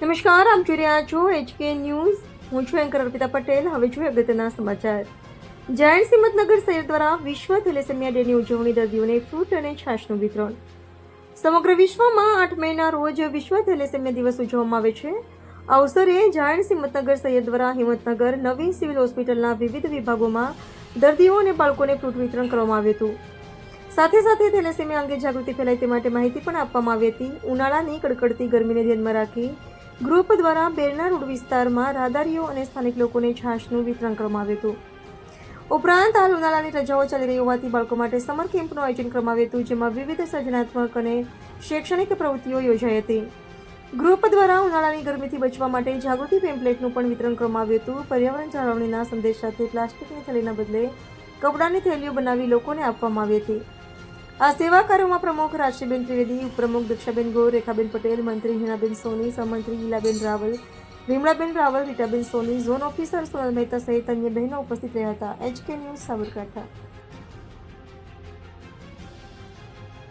નમસ્કાર, આપ જોઈ રહ્યા છો HK ન્યૂઝ. હું છું એન્કર અર્પિતા પટેલ. હવે જોઈએ અગત્યના સમાચાર. જાયન્ટ હિંમતનગર શહેર દ્વારા વિશ્વ થેલેસેમિયા ડેની ઉજવણી, દર્દીઓને ફ્રૂટ અને છાશનું વિતરણ. સમગ્ર વિશ્વમાં 8 મેના રોજ વિશ્વ થેલેસેમિયા દિવસ ઉજવવામાં આવે છે. આ અવસરે જાયન્ટ હિંમતનગર શહેર દ્વારા હિંમતનગર નવી સિવિલ હોસ્પિટલના વિવિધ વિભાગોમાં દર્દીઓ અને બાળકોને ફ્રૂટ વિતરણ કરવામાં આવ્યું હતું. સાથે સાથે થેલેસેમિયા અંગે જાગૃતિ ફેલાય તે માટે માહિતી પણ આપવામાં આવી હતી. ઉનાળાની કડકડતી ગરમીને ધ્યાનમાં રાખી ગ્રુપ દ્વારા બેરના રોડ વિસ્તારમાં રાહદારીઓ અને સ્થાનિક લોકોને છાશનું વિતરણ કરવામાં આવ્યું હતું. ઉપરાંત હાલ ઉનાળાની રજાઓ ચાલી રહી હોવાથી બાળકો માટે સમર કેમ્પનું આયોજન કરવામાં આવ્યું હતું, જેમાં વિવિધ સર્જનાત્મક અને શૈક્ષણિક પ્રવૃત્તિઓ યોજાઈ હતી. ગ્રુપ દ્વારા ઉનાળાની ગરમીથી બચવા માટે જાગૃતિ પેમ્પલેટનું પણ વિતરણ કરવામાં આવ્યું હતું. પર્યાવરણ જાળવણીના સંદેશ સાથે પ્લાસ્ટિકની થેલીના બદલે કપડાની થેલીઓ બનાવી લોકોને આપવામાં આવી હતી. આ સેવા કાર્યોમાં પ્રમુખ રાશિબેન ત્રિવેદી, ઉપપ્રમુખ દક્ષાબેન ગોર, રેખાબેન પટેલ, મંત્રી હિનાબેન સોની, સહમંત્રી ઈલાબેન રાવલ, વિમળાબેન રાવલ, રીટાબેન સોની, ઝોન ઓફિસર સોનલ મહેતા સહિત અન્ય બહેનો ઉપસ્થિત રહ્યા હતા. HK news Sabarkantha.